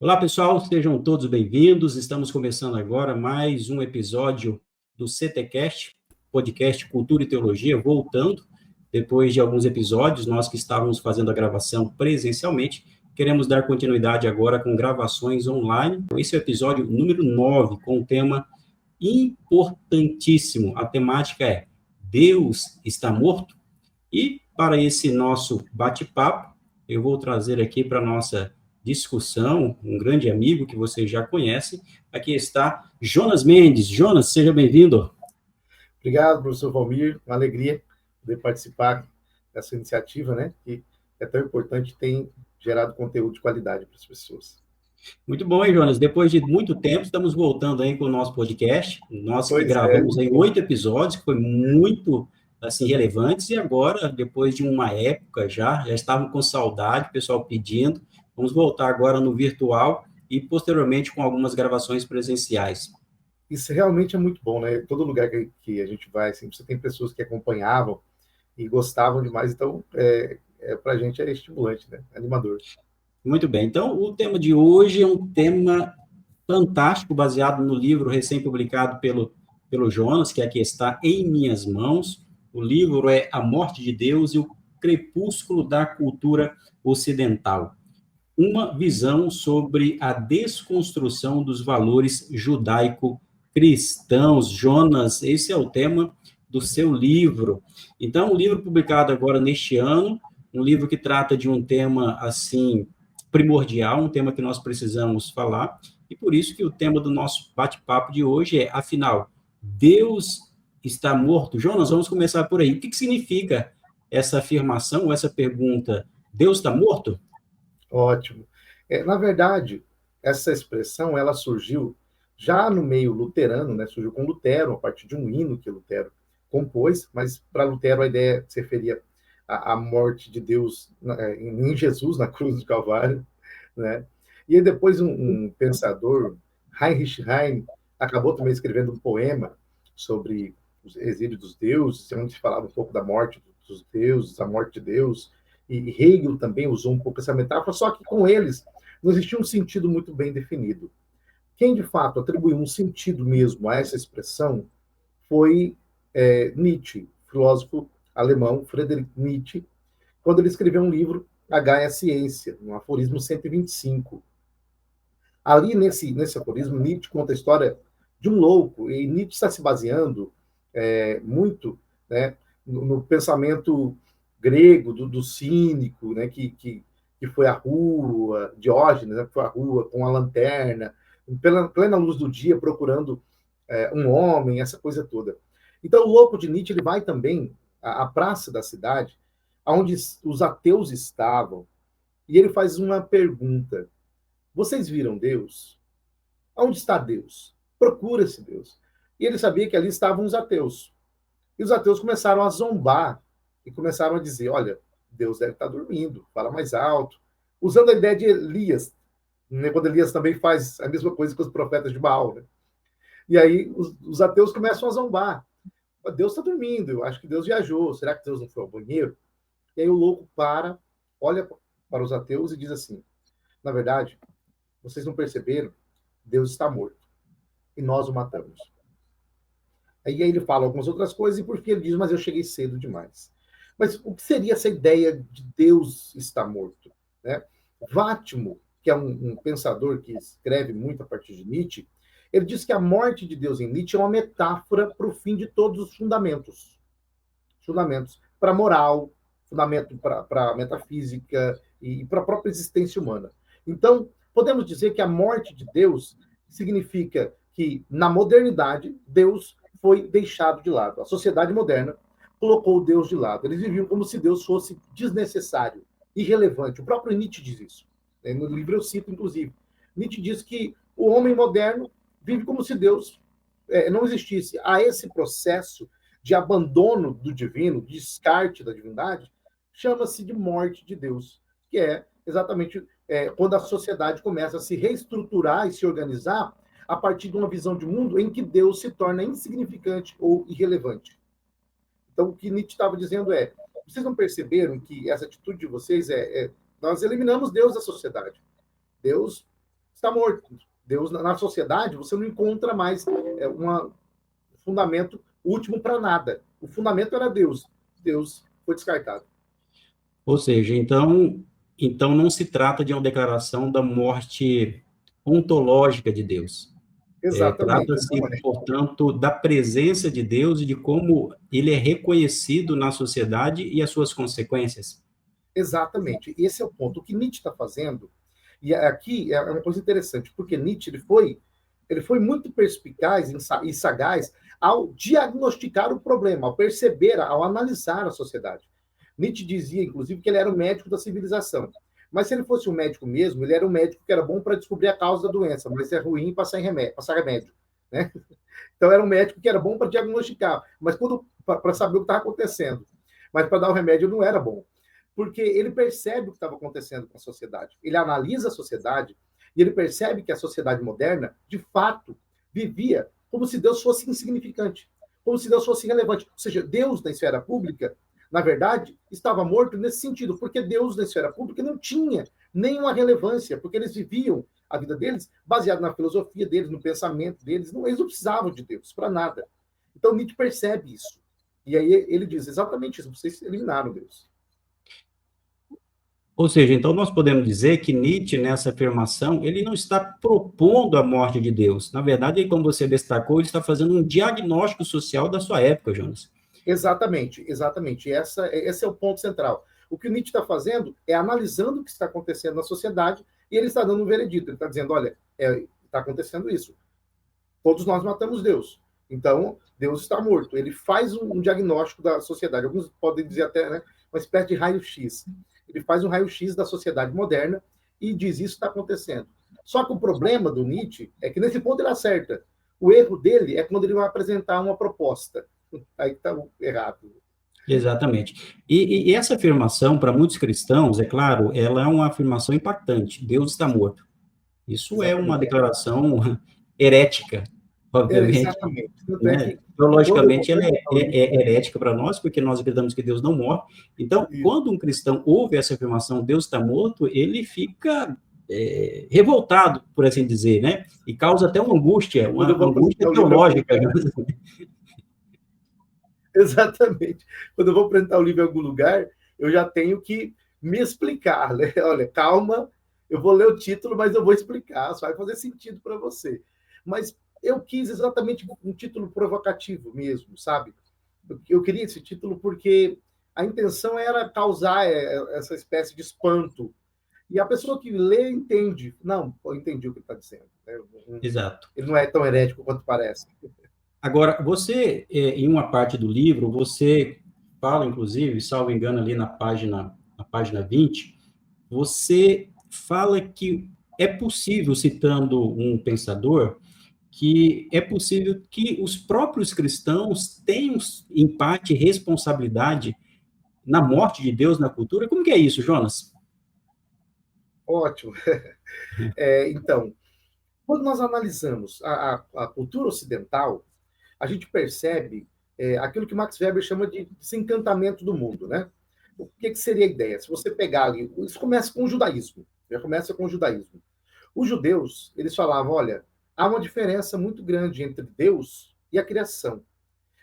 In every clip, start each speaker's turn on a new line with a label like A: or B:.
A: Olá, pessoal, sejam todos bem-vindos. Estamos começando agora mais um episódio do CTcast, podcast Cultura e Teologia, voltando depois de alguns episódios, nós que estávamos fazendo a gravação presencialmente, queremos dar continuidade agora com gravações online. Esse é o episódio número 9, com um tema importantíssimo. A temática é Deus está morto? E para esse nosso bate-papo, eu vou trazer aqui para a nossa discussão um grande amigo que vocês já conhecem. Aqui está Jonas Mendes. Jonas, seja bem-vindo.
B: Obrigado, professor Valmir. Uma alegria poder participar dessa iniciativa, né? Que é tão importante, tem gerado conteúdo de qualidade para as pessoas.
A: Muito bom, hein, Jonas? Depois de muito tempo, estamos voltando aí com o nosso podcast. Nós que
B: Pois
A: gravamos aí 8 episódios, que foi muito assim relevantes, e agora, depois de uma época já estavam com saudade, o pessoal pedindo. Vamos voltar agora no virtual e posteriormente com algumas gravações presenciais.
B: Isso realmente é muito bom, né? Todo lugar que a gente vai, assim, você tem pessoas que acompanhavam e gostavam demais, então para a gente é estimulante, né? Animador.
A: Muito bem. Então, o tema de hoje é um tema fantástico, baseado no livro recém-publicado pelo Jonas, que aqui está em minhas mãos. O livro é A Morte de Deus e o Crepúsculo da Cultura Ocidental. Uma visão sobre a desconstrução dos valores judaico-cristãos. Jonas, esse é o tema do seu livro. Então, um livro publicado agora neste ano, um livro que trata de um tema, assim, primordial, um tema que nós precisamos falar, e por isso que o tema do nosso bate-papo de hoje é, afinal, Deus está morto? Jonas, vamos começar por aí. O que significa essa afirmação, essa pergunta? Deus está morto?
B: Ótimo. Na verdade, essa expressão ela surgiu já no meio luterano, né? Surgiu com Lutero, a partir de um hino que Lutero compôs, mas para Lutero a ideia se referia à morte de Deus em Jesus, na cruz do Calvário, né? E aí depois um pensador, Heinrich Heine, acabou também escrevendo um poema sobre os exílios dos deuses, onde se falava um pouco da morte dos deuses, a morte de Deus, e Hegel também usou um pouco essa metáfora, só que com eles não existia um sentido muito bem definido. Quem, de fato, atribuiu um sentido mesmo a essa expressão foi Nietzsche, filósofo alemão, Friedrich Nietzsche, quando ele escreveu um livro, A Gaia Ciência, no aforismo 125. Ali, nesse aforismo, Nietzsche conta a história de um louco, e Nietzsche está se baseando muito, né, no pensamento grego do cínico, né, que foi à rua, Diógenes, né, que foi à rua com a lanterna, pela plena luz do dia, procurando um homem, essa coisa toda. Então, o louco de Nietzsche ele vai também à praça da cidade, onde os ateus estavam, e ele faz uma pergunta: vocês viram Deus? Onde está Deus? Procura esse Deus. E ele sabia que ali estavam os ateus. E os ateus começaram a zombar e começaram a dizer: olha, Deus deve estar dormindo, fala mais alto. Usando a ideia de Elias, né, quando Elias também faz a mesma coisa que os profetas de Baal. Né? E aí os ateus começam a zombar. Deus está dormindo, eu acho que Deus viajou, será que Deus não foi ao banheiro? E aí o louco olha para os ateus e diz assim: na verdade, vocês não perceberam? Deus está morto. E nós o matamos. Aí ele fala algumas outras coisas, e por fim ele diz: mas eu cheguei cedo demais. Mas o que seria essa ideia de Deus estar morto? Né? Vátimo, que é um pensador que escreve muito a partir de Nietzsche, ele diz que a morte de Deus em Nietzsche é uma metáfora para o fim de todos os fundamentos. Fundamentos para a moral, fundamento para a metafísica e para a própria existência humana. Então, podemos dizer que a morte de Deus significa que, na modernidade, Deus foi deixado de lado. A sociedade moderna colocou Deus de lado. Eles viviam como se Deus fosse desnecessário, irrelevante. O próprio Nietzsche diz isso. No livro eu cito, inclusive. Nietzsche diz que o homem moderno vive como se Deus não existisse. Há esse processo de abandono do divino, de descarte da divindade, chama-se de morte de Deus, que é exatamente quando a sociedade começa a se reestruturar e se organizar a partir de uma visão de mundo em que Deus se torna insignificante ou irrelevante. Então, o que Nietzsche estava dizendo é: vocês não perceberam que essa atitude de vocês nós eliminamos Deus da sociedade. Deus está morto. Deus, na sociedade, você não encontra mais um fundamento último para nada. O fundamento era Deus. Deus foi descartado.
A: Ou seja, então não se trata de uma declaração da morte ontológica de Deus.
B: Exatamente.
A: Trata-se, portanto, da presença de Deus e de como ele é reconhecido na sociedade e as suas consequências.
B: Exatamente. Esse é o ponto. O que Nietzsche está fazendo, e aqui é uma coisa interessante, porque Nietzsche ele foi muito perspicaz e sagaz ao diagnosticar o problema, ao perceber, ao analisar a sociedade. Nietzsche dizia, inclusive, que ele era o médico da civilização. Mas se ele fosse um médico mesmo, ele era um médico que era bom para descobrir a causa da doença, mas é ruim passar remédio. Né? Então era um médico que era bom para diagnosticar, mas para saber o que estava acontecendo. Mas para dar o remédio não era bom. Porque ele percebe o que estava acontecendo com a sociedade. Ele analisa a sociedade e ele percebe que a sociedade moderna, de fato, vivia como se Deus fosse insignificante, como se Deus fosse irrelevante. Ou seja, Deus na esfera pública, na verdade, estava morto nesse sentido, porque Deus na esfera pública não tinha nenhuma relevância, porque eles viviam a vida deles baseada na filosofia deles, no pensamento deles, eles não precisavam de Deus para nada. Então Nietzsche percebe isso. E aí ele diz exatamente isso, vocês eliminaram Deus.
A: Ou seja, então nós podemos dizer que Nietzsche, nessa afirmação, ele não está propondo a morte de Deus. Na verdade, como você destacou, ele está fazendo um diagnóstico social da sua época, Jonas.
B: Exatamente, exatamente. Esse é o ponto central. O que o Nietzsche está fazendo é analisando o que está acontecendo na sociedade e ele está dando um veredito. Ele está dizendo, olha, está acontecendo isso. Todos nós matamos Deus. Então, Deus está morto. Ele faz um diagnóstico da sociedade. Alguns podem dizer até, né, uma espécie de raio-x. Ele faz um raio-x da sociedade moderna e diz isso está acontecendo. Só que o problema do Nietzsche é que nesse ponto ele acerta. O erro dele é quando ele vai apresentar uma proposta. Aí está errado.
A: Exatamente. E essa afirmação, para muitos cristãos, é claro, ela é uma afirmação impactante. Deus está morto. Isso
B: Exatamente.
A: É uma declaração herética, obviamente.
B: Exatamente.
A: Né? Teologicamente, ela é herética para nós, porque nós acreditamos que Deus não morre. Então, quando um cristão ouve essa afirmação, Deus está morto, ele fica revoltado, por assim dizer, né? E causa até uma angústia teológica.
B: Exatamente. Quando eu vou apresentar o livro em algum lugar, eu já tenho que me explicar. Né? Olha, calma, eu vou ler o título, mas eu vou explicar, só vai fazer sentido para você. Mas eu quis exatamente um título provocativo mesmo, sabe? Eu queria esse título porque a intenção era causar essa espécie de espanto. E a pessoa que lê entende. Não, eu entendi o que ele está dizendo. Né?
A: Exato.
B: Ele não é tão herético quanto parece.
A: Agora, você, em uma parte do livro, você fala, inclusive, salvo engano, ali na página 20, você fala que é possível, citando um pensador, que é possível que os próprios cristãos tenham, em parte, responsabilidade na morte de Deus na cultura. Como que é isso, Jonas?
B: Ótimo. Então, quando nós analisamos a cultura ocidental, a gente percebe aquilo que Max Weber chama de desencantamento do mundo, né? O que seria a ideia? Se você pegar ali, isso começa com o judaísmo, já começa com o judaísmo. Os judeus, eles falavam, olha, há uma diferença muito grande entre Deus e a criação.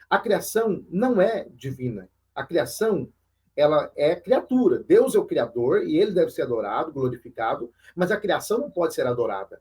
B: A criação não é divina. A criação, ela é criatura. Deus é o criador e ele deve ser adorado, glorificado, mas a criação não pode ser adorada.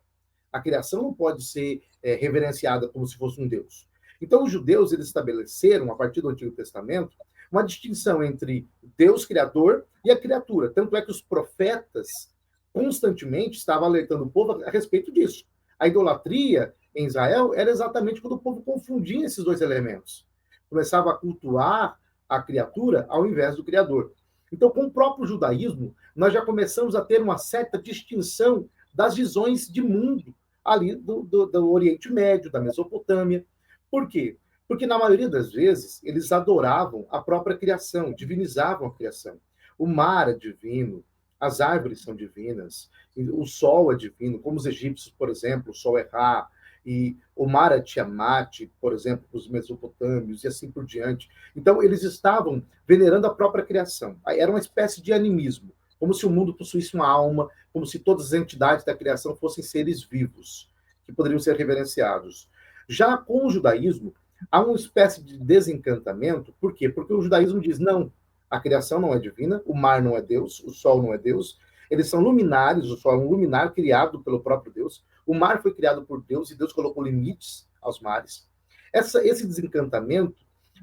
B: A criação não pode ser reverenciada como se fosse um Deus. Então, os judeus, eles estabeleceram, a partir do Antigo Testamento, uma distinção entre Deus criador e a criatura. Tanto é que os profetas constantemente estavam alertando o povo a respeito disso. A idolatria em Israel era exatamente quando o povo confundia esses dois elementos. Começava a cultuar a criatura ao invés do criador. Então, com o próprio judaísmo, nós já começamos a ter uma certa distinção das visões de mundo ali do Oriente Médio, da Mesopotâmia. Por quê? Porque, na maioria das vezes, eles adoravam a própria criação, divinizavam a criação. O mar é divino, as árvores são divinas, o sol é divino, como os egípcios, por exemplo, o sol é Ra, e o mar é Tiamat, por exemplo, os mesopotâmios, e assim por diante. Então, eles estavam venerando a própria criação. Era uma espécie de animismo. como se o mundo possuísse uma alma, como se todas as entidades da criação fossem seres vivos, que poderiam ser reverenciados. Já com o judaísmo, há uma espécie de desencantamento. Por quê? Porque o judaísmo diz, não, a criação não é divina, o mar não é Deus, o sol não é Deus, eles são luminares, o sol é um luminar criado pelo próprio Deus, o mar foi criado por Deus e Deus colocou limites aos mares. Esse desencantamento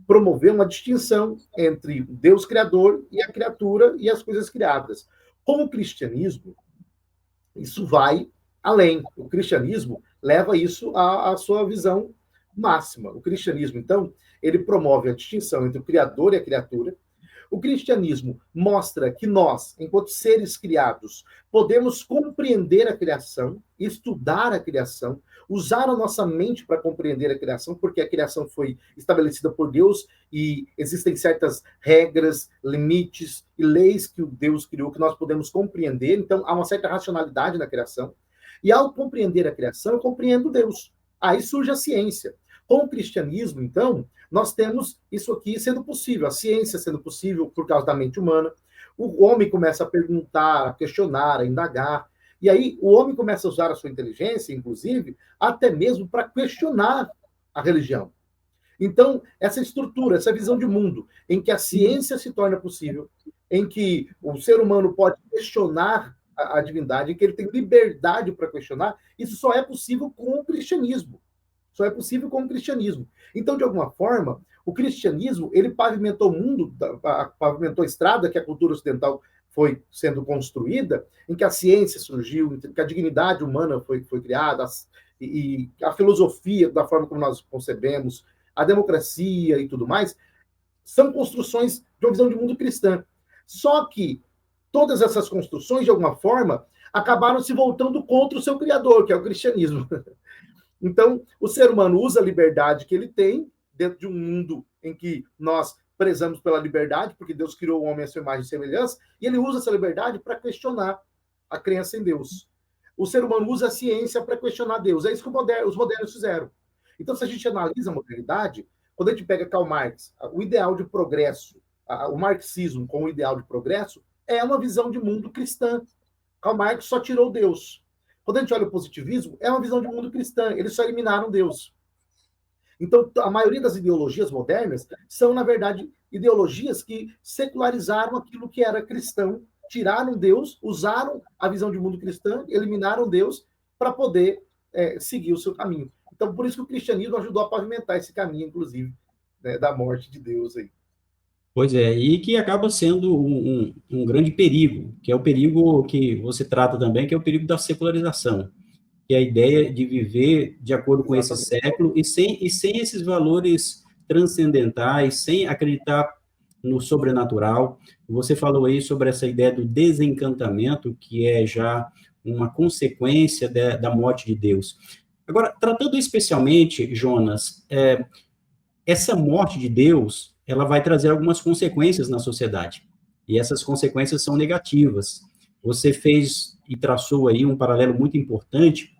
B: promoveu uma distinção entre Deus criador e a criatura e as coisas criadas. Com o cristianismo, isso vai além. O cristianismo leva isso à sua visão máxima. O cristianismo, então, ele promove a distinção entre o criador e a criatura. O cristianismo mostra que nós, enquanto seres criados, podemos compreender a criação, estudar a criação, usar a nossa mente para compreender a criação, porque a criação foi estabelecida por Deus e existem certas regras, limites e leis que o Deus criou que nós podemos compreender. Então, há uma certa racionalidade na criação. E ao compreender a criação, eu compreendo Deus. Aí surge a ciência. Com o cristianismo, então, nós temos isso aqui sendo possível, a ciência sendo possível por causa da mente humana. O homem começa a perguntar, a questionar, a indagar. E aí o homem começa a usar a sua inteligência, inclusive, até mesmo para questionar a religião. Então, essa estrutura, essa visão de mundo, em que a ciência se torna possível, em que o ser humano pode questionar a divindade, em que ele tem liberdade para questionar, isso só é possível com o cristianismo. Só é possível com o cristianismo. Então, de alguma forma, o cristianismo, ele pavimentou o mundo, pavimentou a estrada que a cultura ocidental foi sendo construída, em que a ciência surgiu, em que a dignidade humana foi criada, e a filosofia, da forma como nós concebemos, a democracia e tudo mais, são construções de uma visão de mundo cristã. Só que todas essas construções, de alguma forma, acabaram se voltando contra o seu criador, que é o cristianismo. Então, o ser humano usa a liberdade que ele tem, dentro de um mundo em que nós prezamos pela liberdade, porque Deus criou o homem à sua imagem e semelhança, e ele usa essa liberdade para questionar a crença em Deus. O ser humano usa a ciência para questionar Deus. É isso que os modernos fizeram. Então, se a gente analisa a modernidade, quando a gente pega Karl Marx, o ideal de progresso, o marxismo como ideal de progresso, é uma visão de mundo cristã. Karl Marx só tirou Deus. Quando a gente olha o positivismo, é uma visão de mundo cristã. Eles só eliminaram Deus. Então, a maioria das ideologias modernas são, na verdade, ideologias que secularizaram aquilo que era cristão, tiraram Deus, usaram a visão de mundo cristã, eliminaram Deus para poder seguir o seu caminho. Então, por isso que o cristianismo ajudou a pavimentar esse caminho, inclusive, né, da morte de Deus aí.
A: Pois é, e que acaba sendo um grande perigo, que é o perigo que você trata também, que é o perigo da secularização, que é a ideia de viver de acordo com esse século e sem esses valores transcendentais, sem acreditar no sobrenatural. Você falou aí sobre essa ideia do desencantamento, que é já uma consequência da morte de Deus. Agora, tratando especialmente, Jonas, essa morte de Deus, ela vai trazer algumas consequências na sociedade. E essas consequências são negativas. Você fez e traçou aí um paralelo muito importante,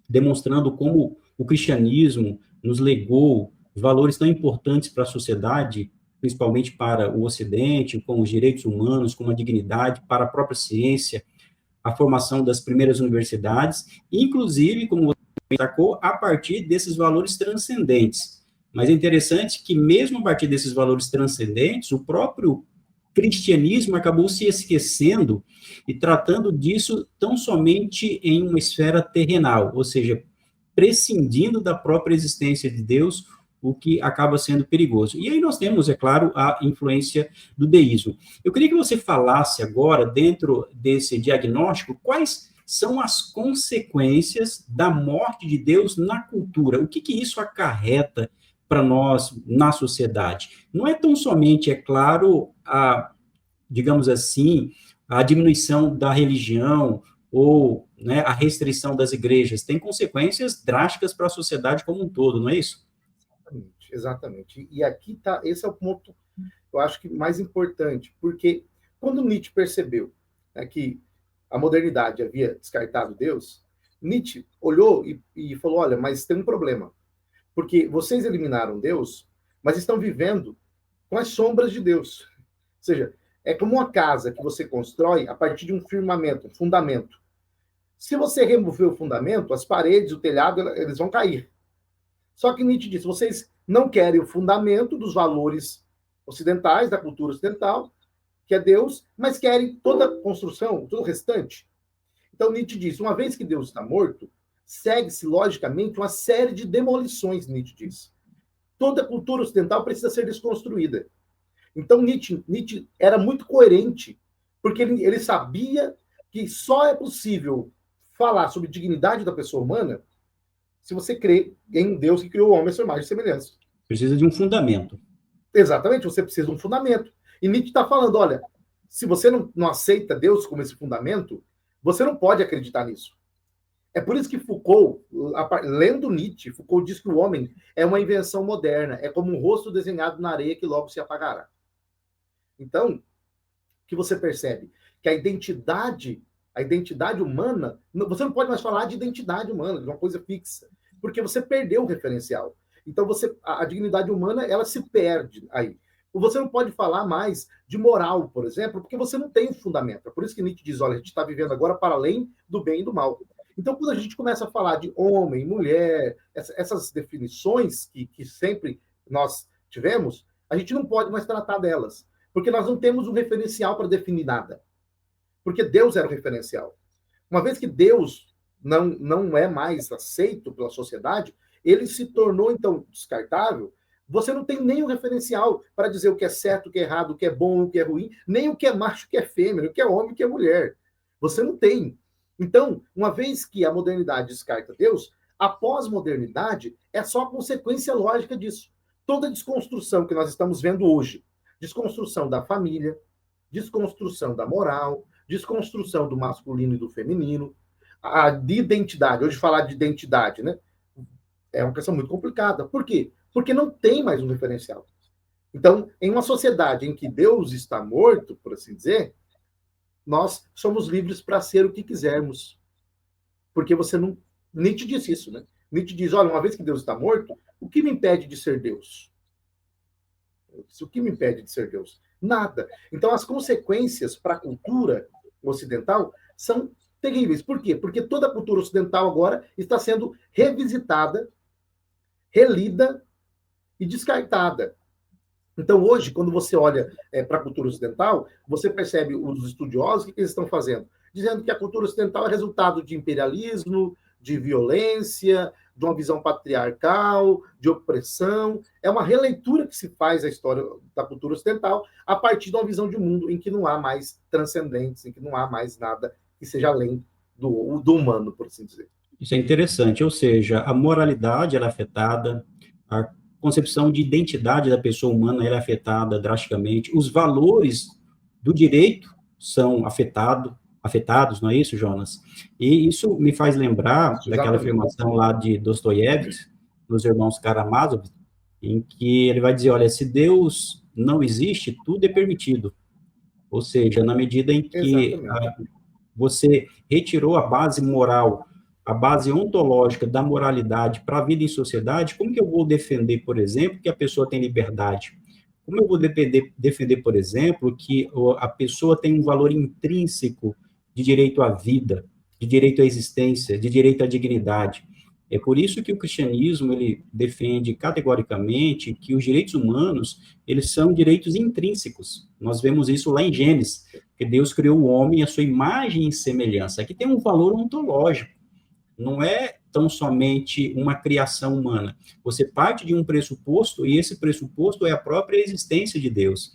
A: demonstrando como o cristianismo nos legou valores tão importantes para a sociedade, principalmente para o Ocidente, como os direitos humanos, como a dignidade, para a própria ciência, a formação das primeiras universidades, inclusive, como você destacou, a partir desses valores transcendentes. Mas é interessante que, mesmo a partir desses valores transcendentes, o próprio cristianismo acabou se esquecendo e tratando disso tão somente em uma esfera terrenal, ou seja, prescindindo da própria existência de Deus, o que acaba sendo perigoso. E aí nós temos, é claro, a influência do deísmo. Eu queria que você falasse agora, dentro desse diagnóstico, quais são as consequências da morte de Deus na cultura. O que isso acarreta para nós na sociedade? Não é tão somente, é claro, digamos assim, a diminuição da religião ou, né, a restrição das igrejas. Tem consequências drásticas para a sociedade como um todo, não é isso?
B: Exatamente. E aqui tá, esse é o ponto, eu acho que mais importante, porque quando Nietzsche percebeu, né, que a modernidade havia descartado Deus, Nietzsche olhou e falou, olha, mas tem um problema, porque vocês eliminaram Deus, mas estão vivendo com as sombras de Deus. Ou seja, É como uma casa que você constrói a partir de um firmamento, um fundamento. Se você remover o fundamento, as paredes, o telhado, eles vão cair. Só que Nietzsche disse, vocês não querem o fundamento dos valores ocidentais, da cultura ocidental, que é Deus, mas querem toda a construção, todo o restante. Então Nietzsche disse, uma vez que Deus está morto, segue-se, logicamente, uma série de demolições, Nietzsche diz. Toda a cultura ocidental precisa ser desconstruída. Então Nietzsche era muito coerente, porque ele sabia que só é possível falar sobre dignidade da pessoa humana se você crê em um Deus que criou o homem à sua imagem e semelhança.
A: Precisa de um fundamento.
B: Exatamente, você precisa de um fundamento. E Nietzsche está falando, olha, se você não aceita Deus como esse fundamento, você não pode acreditar nisso. É por isso que Foucault, lendo Nietzsche, Foucault diz que o homem é uma invenção moderna, é como um rosto desenhado na areia que logo se apagará. Então, que você percebe que a identidade humana, você não pode mais falar de identidade humana, de uma coisa fixa, porque você perdeu o referencial. Então, a dignidade humana, ela se perde aí. Você não pode falar mais de moral, por exemplo, porque você não tem um fundamento. É por isso que Nietzsche diz, olha, a gente está vivendo agora para além do bem e do mal. Então, quando a gente começa a falar de homem, mulher, essas definições que sempre nós tivemos, a gente não pode mais tratar delas, porque nós não temos um referencial para definir nada. Porque Deus era o referencial. Uma vez que Deus não é mais aceito pela sociedade, ele se tornou, então, descartável. Você não tem nenhum referencial para dizer o que é certo, o que é errado, o que é bom, o que é ruim, nem o que é macho, o que é fêmea, o que é homem, o que é mulher. Você não tem. Então, uma vez que a modernidade descarta Deus, a pós-modernidade é só a consequência lógica disso. Toda a desconstrução que nós estamos vendo hoje, desconstrução da família, desconstrução da moral, desconstrução do masculino e do feminino, de identidade. Hoje falar de identidade, né? É uma questão muito complicada. Por quê? Porque não tem mais um referencial. Então, em uma sociedade em que Deus está morto, por assim dizer, nós somos livres para ser o que quisermos. Porque você não... Nietzsche disse isso, né? Nietzsche diz, olha, uma vez que Deus está morto, o que me impede de ser Deus? O que me impede de ser Deus? Nada. Então, as consequências para a cultura ocidental são terríveis. Por quê? Porque toda a cultura ocidental agora está sendo revisitada, relida e descartada. Então, hoje, quando você olha para a cultura ocidental, você percebe os estudiosos, o que eles estão fazendo? Dizendo que a cultura ocidental é resultado de imperialismo, de violência, de uma visão patriarcal, de opressão. É uma releitura que se faz da história da cultura ocidental a partir de uma visão de mundo em que não há mais transcendentes, em que não há mais nada que seja além do humano, por assim dizer.
A: Isso é interessante, ou seja, a moralidade ela é afetada, a concepção de identidade da pessoa humana ela é afetada drasticamente, os valores do direito são afetados, não é isso, Jonas? E isso me faz lembrar daquela afirmação lá de Dostoiévski, dos irmãos Karamazov, em que ele vai dizer, olha, se Deus não existe, tudo é permitido. Ou seja, na medida em que você retirou a base moral, a base ontológica da moralidade para a vida em sociedade, como que eu vou defender, por exemplo, que a pessoa tem liberdade? Como eu vou defender, por exemplo, que a pessoa tem um valor intrínseco de direito à vida, de direito à existência, de direito à dignidade? É por isso que o cristianismo ele defende categoricamente que os direitos humanos eles são direitos intrínsecos. Nós vemos isso lá em Gênesis, que Deus criou o homem à sua imagem e semelhança. Aqui tem um valor ontológico. Não é tão somente uma criação humana. Você parte de um pressuposto, e esse pressuposto é a própria existência de Deus.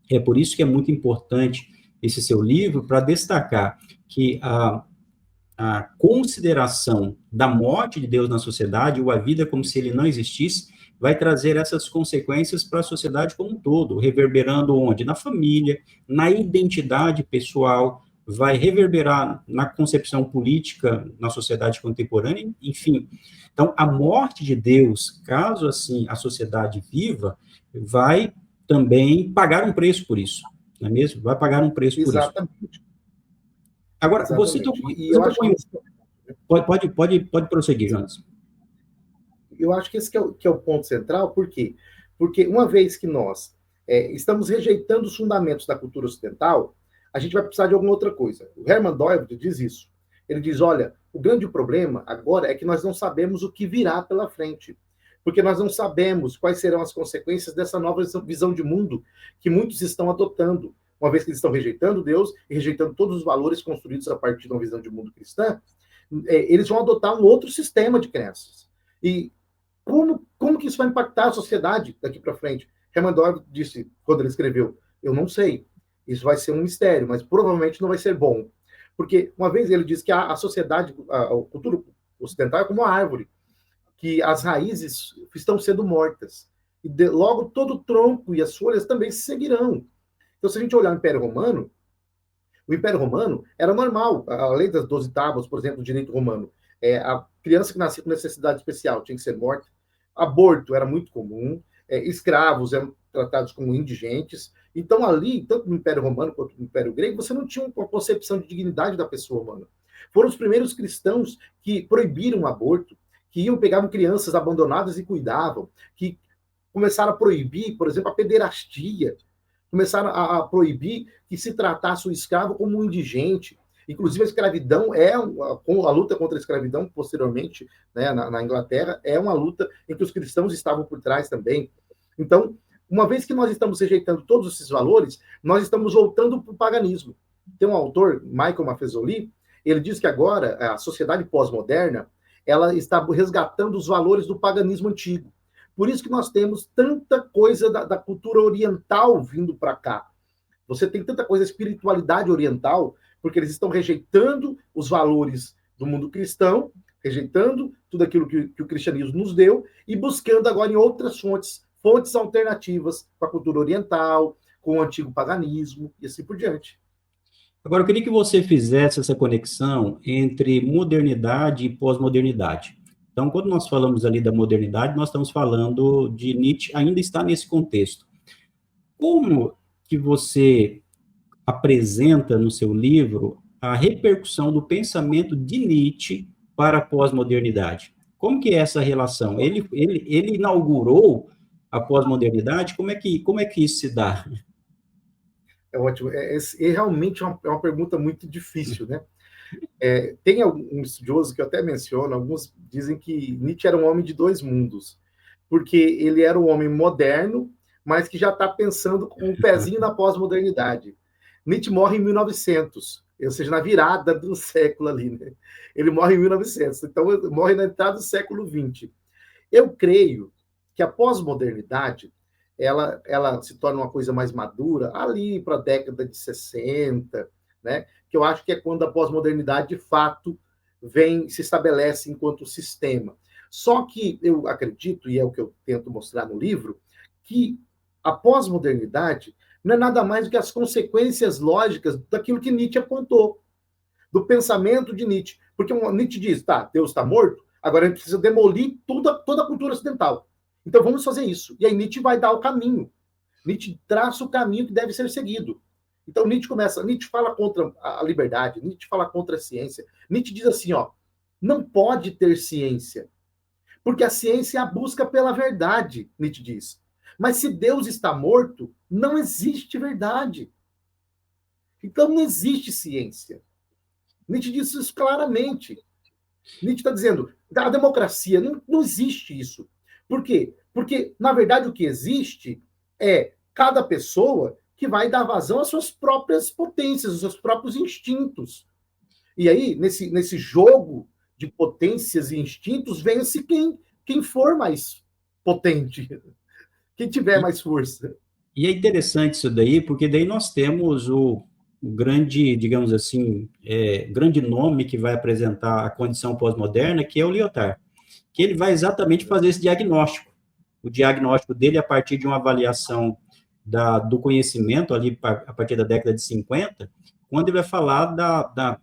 A: É por isso que é muito importante esse seu livro, para destacar que a consideração da morte de Deus na sociedade, ou a vida como se ele não existisse, vai trazer essas consequências para a sociedade como um todo, reverberando onde? Na família, na identidade pessoal, vai reverberar na concepção política na sociedade contemporânea, enfim. Então, a morte de Deus, caso assim a sociedade viva, vai também pagar um preço por isso, não é mesmo? Vai pagar um preço por isso. Agora, você pode prosseguir, Jonas.
B: Eu acho que esse que é o ponto central, por quê? Porque uma vez que nós estamos rejeitando os fundamentos da cultura ocidental, a gente vai precisar de alguma outra coisa. O Hermann Doide diz isso. Ele diz, olha, o grande problema agora é que nós não sabemos o que virá pela frente, porque nós não sabemos quais serão as consequências dessa nova visão de mundo que muitos estão adotando, uma vez que eles estão rejeitando Deus e rejeitando todos os valores construídos a partir de uma visão de mundo cristã, eles vão adotar um outro sistema de crenças. E como que isso vai impactar a sociedade daqui para frente? Hermann Doide disse, quando ele escreveu, eu não sei, isso vai ser um mistério, mas provavelmente não vai ser bom. Porque, uma vez ele disse que a sociedade, a cultura ocidental é como uma árvore, que as raízes estão sendo mortas. E logo todo o tronco e as folhas também seguirão. Então, se a gente olhar o Império Romano era normal. A lei das 12 tábuas, por exemplo, do direito romano, a criança que nascia com necessidade especial tinha que ser morta. Aborto era muito comum. Escravos eram tratados como indigentes. Então, ali, tanto no Império Romano quanto no Império Grego, você não tinha uma concepção de dignidade da pessoa humana. Foram os primeiros cristãos que proibiram o aborto, que pegavam crianças abandonadas e cuidavam, que começaram a proibir, por exemplo, a pederastia, começaram a proibir que se tratasse o escravo como um indigente. Inclusive, a escravidão a luta contra a escravidão, posteriormente, né, na Inglaterra, é uma luta em que os cristãos estavam por trás também. Então, uma vez que nós estamos rejeitando todos esses valores, nós estamos voltando para o paganismo. Tem um autor, Michael Maffezoli, ele diz que agora a sociedade pós-moderna ela está resgatando os valores do paganismo antigo. Por isso que nós temos tanta coisa da cultura oriental vindo para cá. Você tem tanta coisa, espiritualidade oriental, porque eles estão rejeitando os valores do mundo cristão, rejeitando tudo aquilo que o cristianismo nos deu e buscando agora em outras fontes alternativas com a cultura oriental, com o antigo paganismo e assim por diante.
A: Agora, eu queria que você fizesse essa conexão entre modernidade e pós-modernidade. Então, quando nós falamos ali da modernidade, nós estamos falando de Nietzsche, ainda está nesse contexto. Como que você apresenta no seu livro a repercussão do pensamento de Nietzsche para a pós-modernidade? Como que é essa relação? Ele inaugurou a pós-modernidade? Como é que isso se dá?
B: É ótimo. Realmente é uma pergunta muito difícil, né? Tem um estudioso que eu até menciono, alguns dizem que Nietzsche era um homem de dois mundos, porque ele era um homem moderno, mas que já está pensando com um pezinho na pós-modernidade. Nietzsche morre em 1900, ou seja, na virada do século ali, né? Ele morre em 1900, então morre na entrada do século XX. Eu creio que a pós-modernidade ela se torna uma coisa mais madura ali para a década de 60, né? Que eu acho que é quando a pós-modernidade, de fato, se estabelece enquanto sistema. Só que eu acredito, e é o que eu tento mostrar no livro, que a pós-modernidade não é nada mais do que as consequências lógicas daquilo que Nietzsche apontou, do pensamento de Nietzsche. Porque Nietzsche diz, Deus está morto, agora a gente precisa demolir toda a cultura ocidental. Então vamos fazer isso. E aí Nietzsche vai dar o caminho. Nietzsche traça o caminho que deve ser seguido. Então Nietzsche fala contra a liberdade, Nietzsche fala contra a ciência. Nietzsche diz assim, não pode ter ciência, porque a ciência é a busca pela verdade, Nietzsche diz. Mas se Deus está morto, não existe verdade. Então não existe ciência. Nietzsche diz isso claramente. Nietzsche está dizendo, a democracia, não existe isso. Por quê? Porque, na verdade, o que existe é cada pessoa que vai dar vazão às suas próprias potências, aos seus próprios instintos. E aí, nesse jogo de potências e instintos, vence quem for mais potente, quem tiver mais força.
A: E é interessante isso daí, porque daí nós temos o grande, digamos assim, grande nome que vai apresentar a condição pós-moderna, que é o Lyotard, que ele vai exatamente fazer esse diagnóstico. O diagnóstico dele, a partir de uma avaliação do conhecimento, ali a partir da década de 50, quando ele vai falar da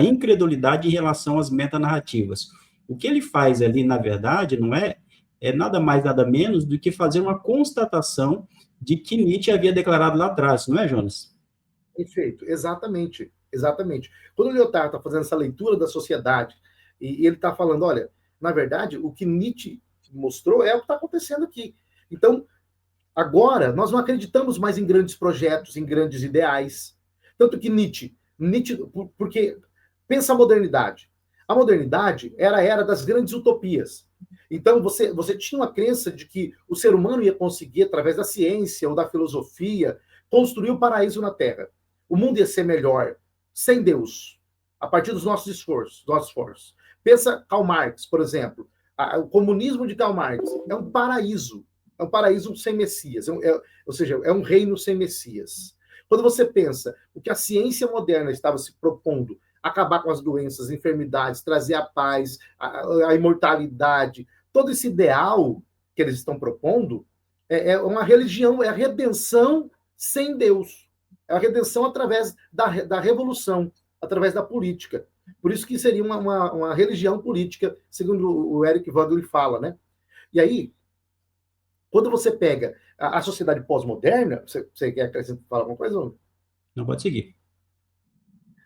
A: incredulidade em relação às metanarrativas. O que ele faz ali, na verdade, não é nada mais, nada menos do que fazer uma constatação de que Nietzsche havia declarado lá atrás, não é, Jonas?
B: Perfeito, exatamente. Quando o Lyotard está fazendo essa leitura da sociedade, e ele está falando, olha, na verdade, o que Nietzsche mostrou é o que está acontecendo aqui. Então, Agora, nós não acreditamos mais em grandes projetos, em grandes ideais. Tanto que Nietzsche, porque pensa a modernidade. A modernidade era a era das grandes utopias. Então, você tinha uma crença de que o ser humano ia conseguir, através da ciência ou da filosofia, construir o paraíso na Terra. O mundo ia ser melhor, sem Deus, a partir dos nossos esforços. Pensa Karl Marx, por exemplo. O comunismo de Karl Marx é um paraíso. É um paraíso sem Messias. Ou seja, é um reino sem Messias. Quando você pensa o que a ciência moderna estava se propondo, acabar com as doenças, enfermidades, trazer a paz, a imortalidade, todo esse ideal que eles estão propondo, é uma religião, é a redenção sem Deus. É a redenção através da revolução, através da política. Por isso que seria uma religião política, segundo o Eric Voegelin fala, né? E aí, quando você pega a sociedade pós-moderna, você quer falar alguma coisa?
A: Não, pode seguir.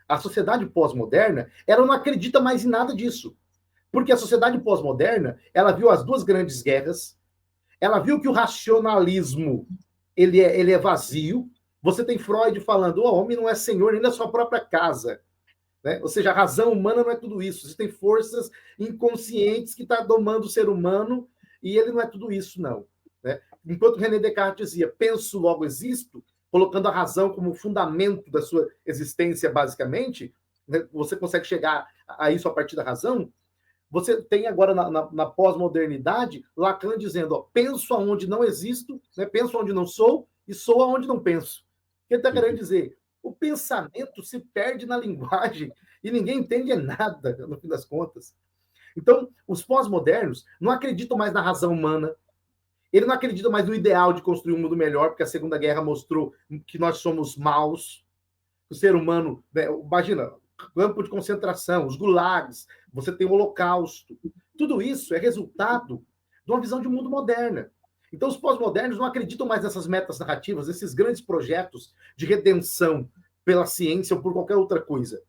B: A sociedade pós-moderna, ela não acredita mais em nada disso. Porque a sociedade pós-moderna, ela viu as duas grandes guerras, ela viu que o racionalismo ele é vazio. Você tem Freud falando, o homem não é senhor nem da sua própria casa. Né? Ou seja, a razão humana não é tudo isso. Existem forças inconscientes que estão domando o ser humano e ele não é tudo isso, não. Né? Enquanto René Descartes dizia, penso, logo existo, colocando a razão como fundamento da sua existência, basicamente, né? Você consegue chegar a isso a partir da razão. Você tem agora, na pós-modernidade, Lacan dizendo, ó, penso aonde não existo, né? Penso onde não sou e sou aonde não penso. O que ele está querendo dizer? O pensamento se perde na linguagem e ninguém entende nada, no fim das contas. Então, os pós-modernos não acreditam mais na razão humana, ele não acredita mais no ideal de construir um mundo melhor, porque a Segunda Guerra mostrou que nós somos maus. O ser humano, né, imagina, campo de concentração, os gulags, você tem o Holocausto. Tudo isso é resultado de uma visão de mundo moderna. Então, os pós-modernos não acreditam mais nessas metas narrativas, nesses grandes projetos de redenção pela ciência ou por qualquer outra coisa.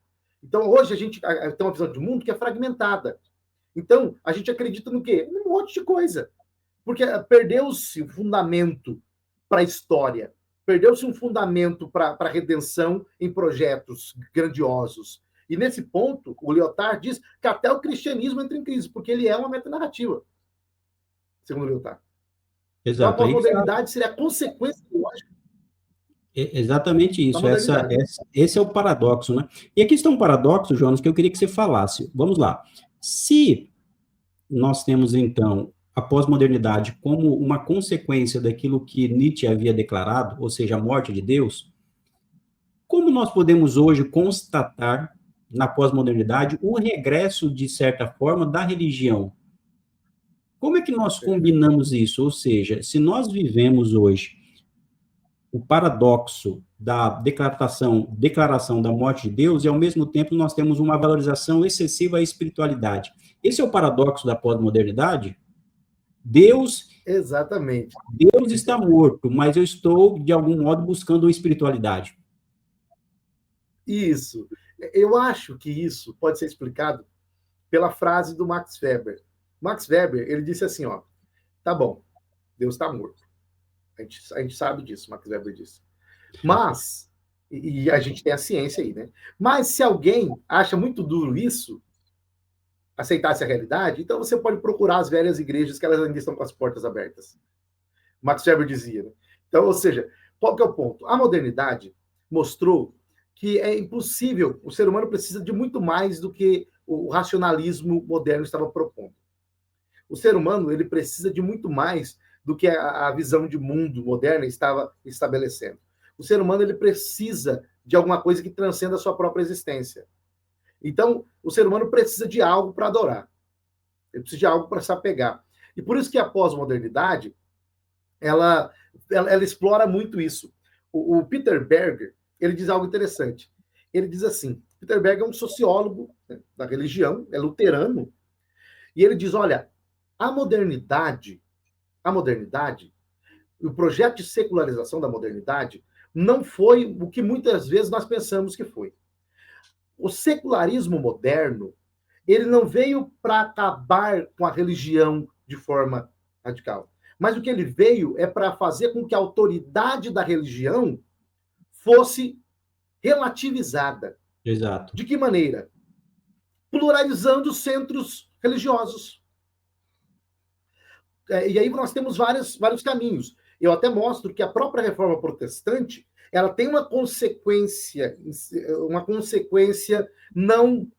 B: Então, hoje a gente tem uma visão de mundo que é fragmentada. Então, a gente acredita no quê? Num monte de coisa. Porque perdeu-se o fundamento para a história, perdeu-se um fundamento para a redenção em projetos grandiosos. E nesse ponto, o Lyotard diz que até o cristianismo entra em crise, porque ele é uma metanarrativa, segundo o Lyotard.
A: Exato.
B: Então, a pós-modernidade seria a consequência lógica.
A: Exatamente isso. Esse é o paradoxo, né? E aqui está um paradoxo, Jonas, que eu queria que você falasse. Vamos lá. Se nós temos, então, a pós-modernidade como uma consequência daquilo que Nietzsche havia declarado, ou seja, a morte de Deus, como nós podemos hoje constatar, na pós-modernidade, o regresso, de certa forma, da religião? Como é que nós combinamos isso? Ou seja, se nós vivemos hoje o paradoxo da declaração da morte de Deus e, ao mesmo tempo, nós temos uma valorização excessiva à espiritualidade. Esse é o paradoxo da pós-modernidade? Deus está morto, mas eu estou, de algum modo, buscando uma espiritualidade.
B: Isso. Eu acho que isso pode ser explicado pela frase do Max Weber. Max Weber, ele disse assim, ó, tá bom, Deus está morto. A gente sabe disso, Max Weber disse. Mas, e a gente tem a ciência aí, né? Mas se alguém acha muito duro isso, aceitar essa realidade, então você pode procurar as velhas igrejas que elas ainda estão com as portas abertas. Max Weber dizia, né? Então, ou seja, qual que é o ponto? A modernidade mostrou que é impossível, o ser humano precisa de muito mais do que o racionalismo moderno estava propondo. O ser humano, ele precisa de muito mais do que a visão de mundo moderna estava estabelecendo. O ser humano, ele precisa de alguma coisa que transcenda a sua própria existência. Então, o ser humano precisa de algo para adorar. Ele precisa de algo para se apegar. E por isso que a pós-modernidade, ela explora muito isso. O Peter Berger, ele diz algo interessante. Ele diz assim, Peter Berger é um sociólogo, né, da religião, é luterano, e ele diz, olha, a modernidade, o projeto de secularização da modernidade não foi o que muitas vezes nós pensamos que foi. O secularismo moderno, ele não veio para acabar com a religião de forma radical, mas o que ele veio é para fazer com que a autoridade da religião fosse relativizada.
A: Exato.
B: De que maneira? Pluralizando os centros religiosos. E aí nós temos vários caminhos. Eu até mostro que a própria reforma protestante ela tem uma consequência não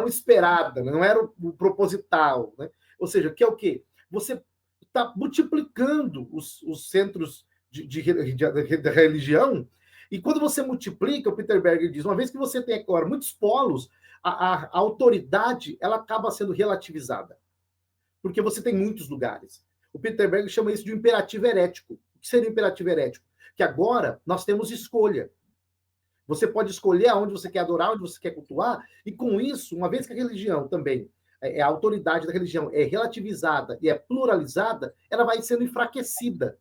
B: esperada, não era o proposital, né? Ou seja, que é o quê? Você está multiplicando os centros de religião, e quando você multiplica, o Peter Berger diz, uma vez que você tem agora muitos polos, a autoridade ela acaba sendo relativizada, porque você tem muitos lugares. O Peter Berger chama isso de um imperativo herético. O que seria um imperativo herético? Que agora nós temos escolha. Você pode escolher aonde você quer adorar, onde você quer cultuar, e com isso, uma vez que a religião também, a autoridade da religião é relativizada e é pluralizada, ela vai sendo enfraquecida.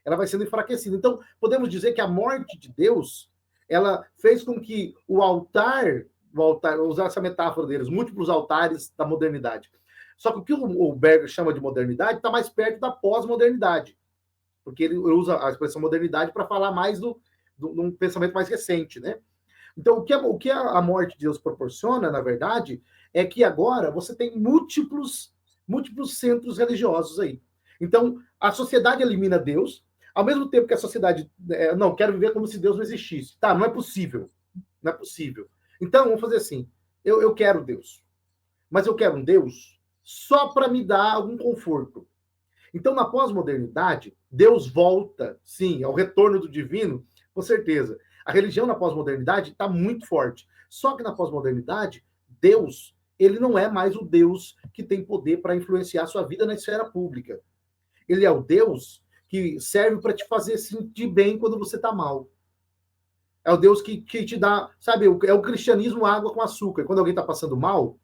B: Ela vai sendo enfraquecida. Então, podemos dizer que a morte de Deus, ela fez com que o altar, usar essa metáfora deles, múltiplos altares da modernidade. Só que o que o Berger chama de modernidade está mais perto da pós-modernidade, porque ele usa a expressão modernidade para falar mais de um pensamento mais recente, né? Então, o que a morte de Deus proporciona, na verdade, é que agora você tem múltiplos centros religiosos aí. Então, a sociedade elimina Deus, ao mesmo tempo que a sociedade não quero viver como se Deus não existisse. Tá, não é possível. Não é possível. Então, vamos fazer assim. Eu quero Deus. Mas eu quero um Deus só para me dar algum conforto. Então, na pós-modernidade, Deus volta, sim, ao retorno do divino, com certeza. A religião na pós-modernidade está muito forte. Só que na pós-modernidade, Deus, ele não é mais o Deus que tem poder para influenciar a sua vida na esfera pública. Ele é o Deus que serve para te fazer sentir bem quando você está mal. É o Deus que te dá, sabe, é o cristianismo água com açúcar. Quando alguém está passando mal,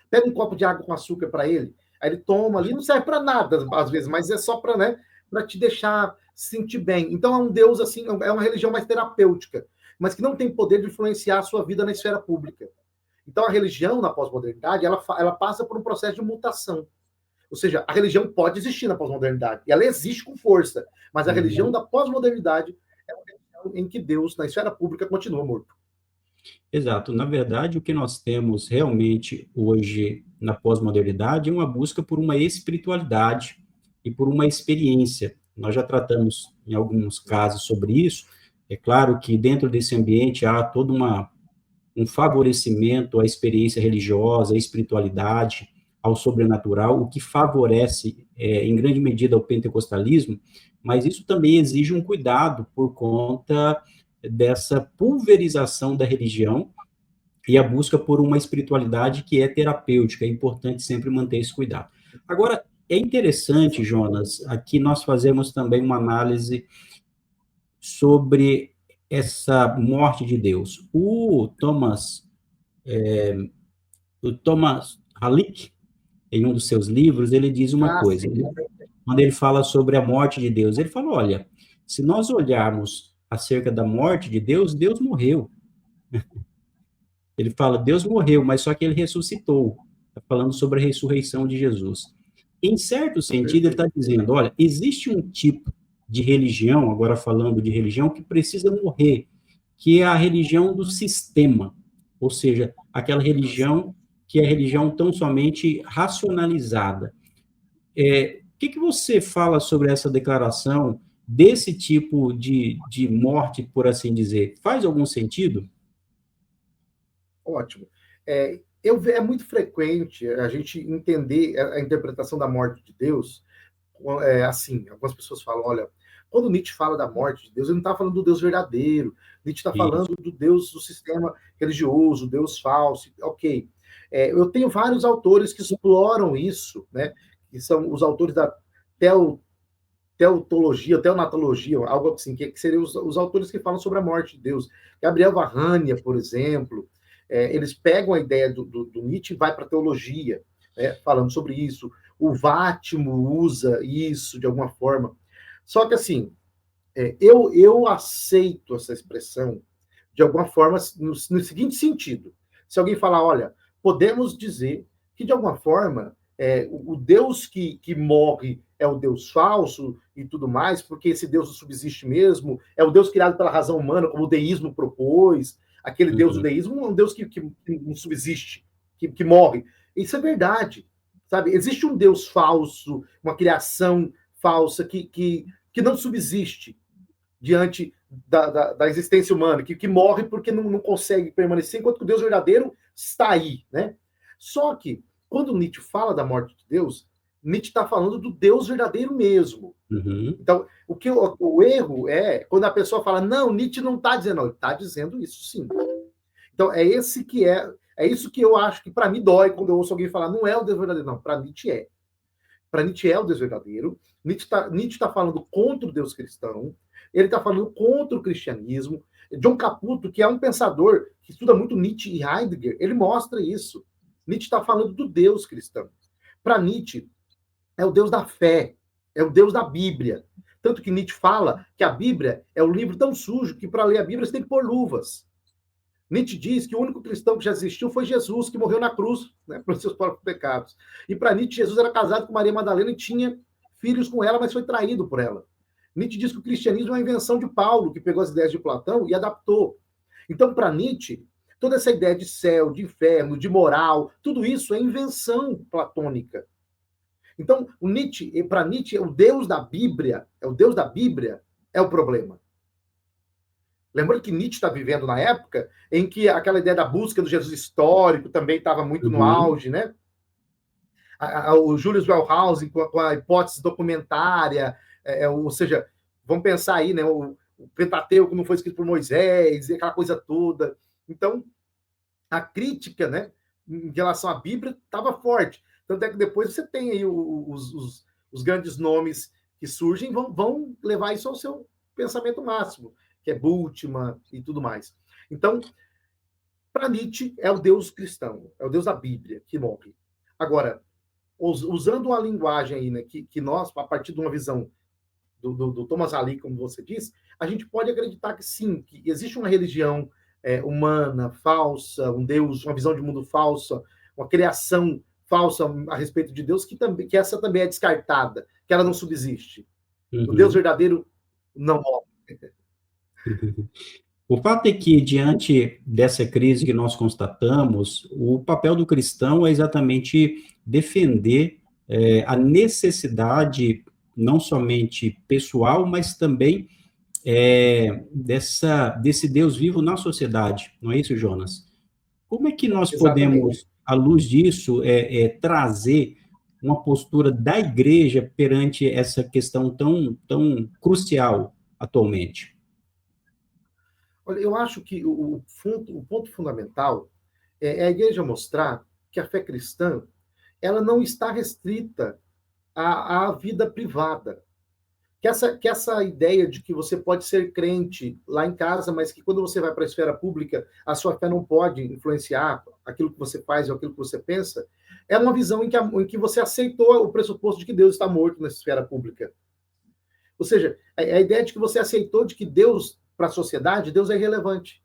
B: pega um copo de água com açúcar para ele, aí ele toma ali, não serve para nada, às vezes, mas é só para, né, para te deixar sentir bem. Então é um Deus, assim, é uma religião mais terapêutica, mas que não tem poder de influenciar a sua vida na esfera pública. Então a religião, na pós-modernidade, ela passa por um processo de mutação. Ou seja, a religião pode existir na pós-modernidade, e ela existe com força, mas a religião da pós-modernidade é uma religião em que Deus, na esfera pública, continua morto.
A: Exato. Na verdade, o que nós temos realmente hoje na pós-modernidade é uma busca por uma espiritualidade e por uma experiência. Nós já tratamos em alguns casos sobre isso. É claro que dentro desse ambiente há todo um favorecimento à experiência religiosa, à espiritualidade, ao sobrenatural, o que favorece, em grande medida, o pentecostalismo, mas isso também exige um cuidado por conta dessa pulverização da religião e a busca por uma espiritualidade que é terapêutica. É importante sempre manter esse cuidado. Agora, é interessante, Jonas, aqui nós fazemos também uma análise sobre essa morte de Deus. O Thomas Halleck, em um dos seus livros, ele diz uma coisa, quando ele fala sobre a morte de Deus, ele fala, olha, se nós olharmos acerca da morte de Deus, Deus morreu. Ele fala, Deus morreu, mas só que ele ressuscitou. Está falando sobre a ressurreição de Jesus. Em certo sentido, ele está dizendo, olha, existe um tipo de religião, agora falando de religião, que precisa morrer, que é a religião do sistema, ou seja, aquela religião que é a religião tão somente racionalizada. O que você fala sobre essa declaração desse tipo de morte, por assim dizer? Faz algum sentido?
B: Ótimo. É muito frequente a gente entender a interpretação da morte de Deus assim. Algumas pessoas falam, olha, quando Nietzsche fala da morte de Deus, ele não está falando do Deus verdadeiro, Nietzsche está falando do Deus do sistema religioso, Deus falso, ok. Eu tenho vários autores que exploram isso, né, que são os autores da teotologia, teonatologia, algo assim, que seriam os autores que falam sobre a morte de Deus. Gabriel Varrania, por exemplo, eles pegam a ideia do Nietzsche e vai para a teologia, né, falando sobre isso. O Vátimo usa isso de alguma forma. Só que, assim, eu aceito essa expressão de alguma forma no seguinte sentido. Se alguém falar, olha, podemos dizer que, de alguma forma, o Deus que morre é o Deus falso e tudo mais, porque esse Deus não subsiste mesmo, é o Deus criado pela razão humana, como o deísmo propôs, aquele Deus do deísmo é um Deus que não subsiste, que morre. Isso é verdade, sabe? Existe um Deus falso, uma criação falsa que não subsiste diante da existência humana, que morre porque não consegue permanecer, enquanto que o Deus verdadeiro está aí, né? Só que, quando Nietzsche fala da morte de Deus, Nietzsche está falando do Deus verdadeiro mesmo. Então, o erro é quando a pessoa fala, não, Nietzsche não está dizendo, não, ele está dizendo isso sim. Então, é isso que eu acho que, para mim, dói quando eu ouço alguém falar, não é o Deus verdadeiro, não, para Nietzsche é. Para Nietzsche é o Deus verdadeiro. Nietzsche tá falando contra o Deus cristão, ele está falando contra o cristianismo. John Caputo, que é um pensador que estuda muito Nietzsche e Heidegger, ele mostra isso. Nietzsche está falando do Deus cristão. Para Nietzsche, é o Deus da fé, é o Deus da Bíblia. Tanto que Nietzsche fala que a Bíblia é um livro tão sujo que para ler a Bíblia você tem que pôr luvas. Nietzsche diz que o único cristão que já existiu foi Jesus, que morreu na cruz, né, pelos seus próprios pecados. E para Nietzsche, Jesus era casado com Maria Madalena e tinha filhos com ela, mas foi traído por ela. Nietzsche diz que o cristianismo é uma invenção de Paulo, que pegou as ideias de Platão e adaptou. Então, para Nietzsche, toda essa ideia de céu, de inferno, de moral, tudo isso é invenção platônica. Então, para Nietzsche, o Deus da Bíblia, é o problema. Lembrando que Nietzsche está vivendo na época em que aquela ideia da busca do Jesus histórico também estava muito no auge, né? O Julius Wellhausen com a hipótese documentária, ou seja, vamos pensar aí, né? O Pentateuco não foi escrito por Moisés, aquela coisa toda. Então, a crítica, né, em relação à Bíblia estava forte. Tanto é que depois você tem aí os grandes nomes que surgem vão levar isso ao seu pensamento máximo, que é Bultmann e tudo mais. Então, para Nietzsche, é o Deus cristão, é o Deus da Bíblia que morre. Agora, usando uma linguagem aí, né, que nós, a partir de uma visão do Thomas Ali, como você disse, a gente pode acreditar que sim, que existe uma religião humana, falsa, um Deus, uma visão de mundo falsa, uma criação falsa a respeito de Deus, que essa também é descartada, que ela não subsiste. O Deus verdadeiro não morre.
A: O fato é que, diante dessa crise que nós constatamos, o papel do cristão é exatamente defender a necessidade, não somente pessoal, mas também desse Deus vivo na sociedade. Não é isso, Jonas? Como é que nós podemos, à luz disso, trazer uma postura da igreja perante essa questão tão crucial atualmente?
B: Olha, eu acho que o ponto fundamental é a igreja mostrar que a fé cristã ela não está restrita à vida privada. Que essa ideia de que você pode ser crente lá em casa, mas que quando você vai para a esfera pública, a sua fé não pode influenciar aquilo que você faz ou aquilo que você pensa, é uma visão em que você aceitou o pressuposto de que Deus está morto nessa esfera pública. Ou seja, a ideia de que você aceitou de que Deus, para a sociedade, Deus é irrelevante.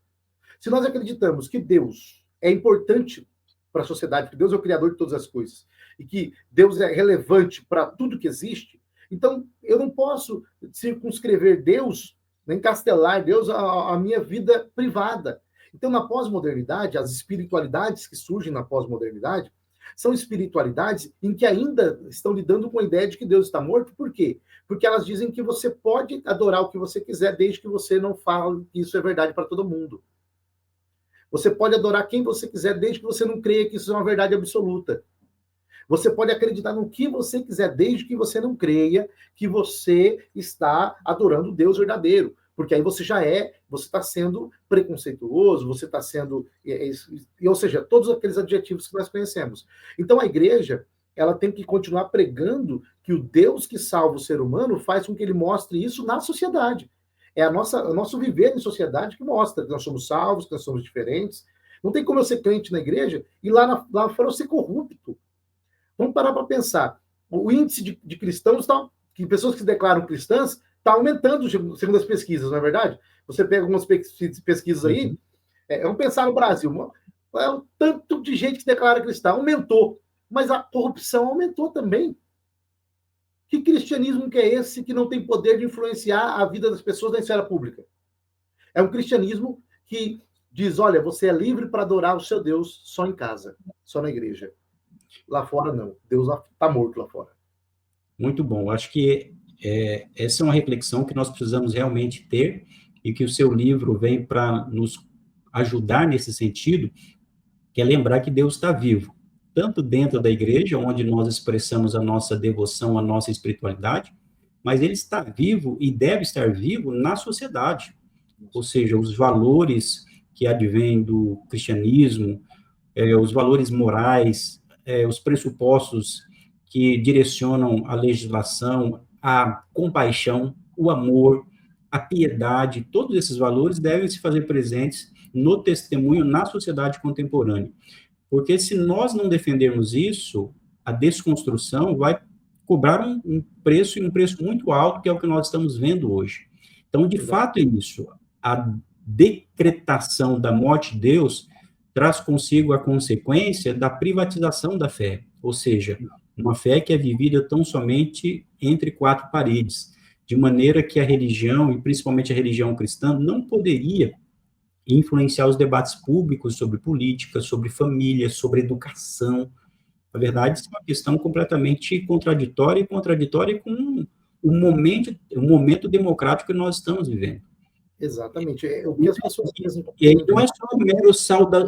B: Se nós acreditamos que Deus é importante para a sociedade, que Deus é o criador de todas as coisas, e que Deus é relevante para tudo que existe, então eu não posso circunscrever Deus, encastelar Deus à minha vida privada. Então, na pós-modernidade, as espiritualidades que surgem na pós-modernidade são espiritualidades em que ainda estão lidando com a ideia de que Deus está morto. Por quê? Porque elas dizem que você pode adorar o que você quiser, desde que você não fale que isso é verdade para todo mundo. Você pode adorar quem você quiser, desde que você não creia que isso é uma verdade absoluta. Você pode acreditar no que você quiser, desde que você não creia que você está adorando o Deus verdadeiro. Porque aí você está sendo preconceituoso, você está sendo, ou seja, todos aqueles adjetivos que nós conhecemos. Então a igreja, ela tem que continuar pregando que o Deus que salva o ser humano faz com que ele mostre isso na sociedade. É o nosso viver em sociedade que mostra que nós somos salvos, que nós somos diferentes. Não tem como eu ser crente na igreja e lá fora eu ser corrupto. Vamos parar para pensar. O índice de cristãos, que pessoas que se declaram cristãs, está aumentando, segundo as pesquisas, não é verdade? Você pega algumas pesquisas aí, vamos pensar no Brasil, é um tanto de gente que se declara cristã, aumentou. mas a corrupção aumentou também. Que cristianismo que é esse que não tem poder de influenciar a vida das pessoas na esfera pública? É um cristianismo que diz, olha, você é livre para adorar o seu Deus só em casa, só na igreja. Lá fora, não. Deus está morto lá fora.
A: Muito bom. Acho que essa é uma reflexão que nós precisamos realmente ter e que o seu livro vem para nos ajudar nesse sentido, que é lembrar que Deus está vivo, tanto dentro da igreja, onde nós expressamos a nossa devoção, a nossa espiritualidade, mas ele está vivo e deve estar vivo na sociedade. Ou seja, os valores que advêm do cristianismo, os valores morais, os pressupostos que direcionam a legislação, a compaixão, o amor, a piedade, todos esses valores devem se fazer presentes no testemunho na sociedade contemporânea. Porque se nós não defendermos isso, a desconstrução vai cobrar um preço, e um preço muito alto, que é o que nós estamos vendo hoje. Então, de fato, é isso. A decretação da morte de Deus traz consigo a consequência da privatização da fé, ou seja, uma fé que é vivida tão somente entre quatro paredes, de maneira que a religião, e principalmente a religião cristã, não poderia influenciar os debates públicos sobre política, sobre família, sobre educação. Na verdade, isso é uma questão completamente contraditória com o momento democrático que nós estamos vivendo.
B: Exatamente. É o que as pessoas pensam.
A: E aí não é só um mero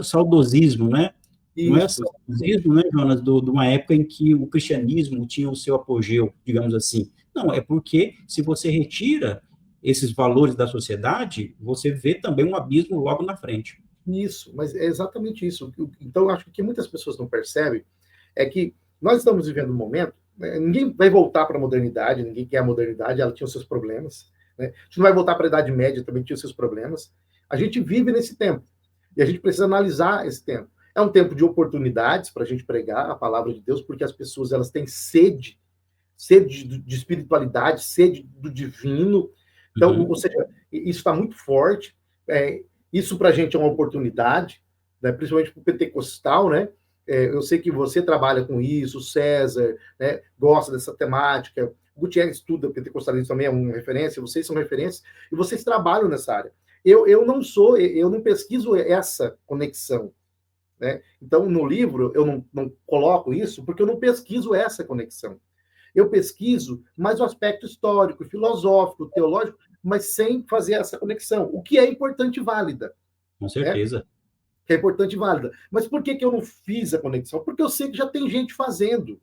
A: saudosismo, né? Não é saudosismo, né, Jonas, de uma época em que o cristianismo tinha o seu apogeu, digamos assim. Não, é porque se você retira esses valores da sociedade, você vê também um abismo logo na frente.
B: Isso, mas é exatamente isso. Então, acho que o que muitas pessoas não percebem é que nós estamos vivendo um momento, né, ninguém vai voltar para a modernidade, ninguém quer a modernidade, ela tinha os seus problemas, né? A gente não vai voltar para a Idade Média, também tinha os seus problemas. A gente vive nesse tempo, e a gente precisa analisar esse tempo. É um tempo de oportunidades para a gente pregar a palavra de Deus, porque as pessoas elas têm sede de espiritualidade, sede do divino. Então, ou seja, isso está muito forte. Isso para a gente é uma oportunidade, né, principalmente para o pentecostal, né? Eu sei que você trabalha com isso, o César, né, gosta dessa temática, o Gutierrez estuda pentecostalismo também, é uma referência, vocês são referências, e vocês trabalham nessa área. Eu não pesquiso essa conexão, né? Então, no livro, eu não coloco isso, porque eu não pesquiso essa conexão. Eu pesquiso mais o aspecto histórico, filosófico, teológico, mas sem fazer essa conexão, o que é importante e válida.
A: Com certeza.
B: Né? Que é importante e válida. Mas por que eu não fiz a conexão? Porque eu sei que já tem gente fazendo.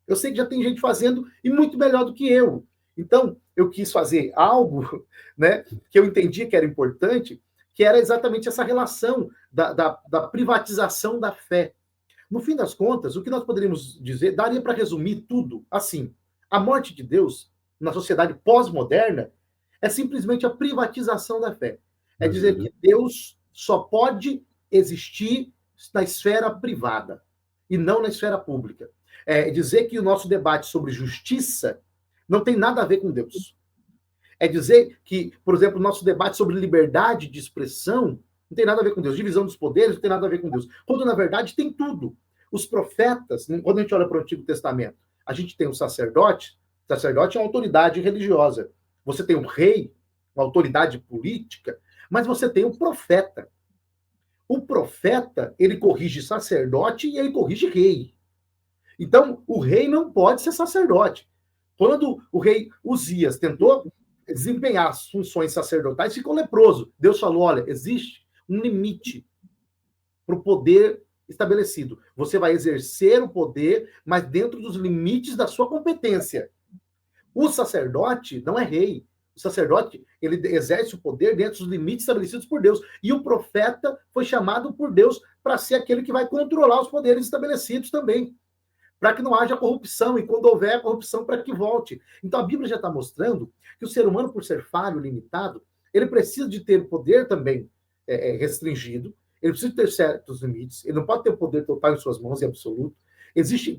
B: Eu sei que já tem gente fazendo e muito melhor do que eu. Então, eu quis fazer algo, né, que eu entendia que era importante, que era exatamente essa relação da privatização da fé. No fim das contas, o que nós poderíamos dizer, daria para resumir tudo assim: a morte de Deus na sociedade pós-moderna é simplesmente a privatização da fé. É dizer que Deus só pode existir na esfera privada e não na esfera pública. É dizer que o nosso debate sobre justiça não tem nada a ver com Deus. É dizer que, por exemplo, o nosso debate sobre liberdade de expressão não tem nada a ver com Deus. Divisão dos poderes não tem nada a ver com Deus. Quando, na verdade, tem tudo. Os profetas, quando a gente olha para o Antigo Testamento, a gente tem o sacerdote é uma autoridade religiosa. Você tem o rei, uma autoridade política, mas você tem o profeta. O profeta, ele corrige sacerdote e ele corrige rei. Então, o rei não pode ser sacerdote. Quando o rei Uzias tentou desempenhar as funções sacerdotais, ficou leproso. Deus falou, olha, existe um limite para o poder estabelecido. Você vai exercer o poder, mas dentro dos limites da sua competência. O sacerdote não é rei. O sacerdote, ele exerce o poder dentro dos limites estabelecidos por Deus. E o profeta foi chamado por Deus para ser aquele que vai controlar os poderes estabelecidos também, para que não haja corrupção, e quando houver corrupção, para que volte. Então, a Bíblia já está mostrando que o ser humano, por ser falho, limitado, ele precisa de ter poder também restringido, ele precisa ter certos limites, ele não pode ter o poder total em suas mãos, em absoluto.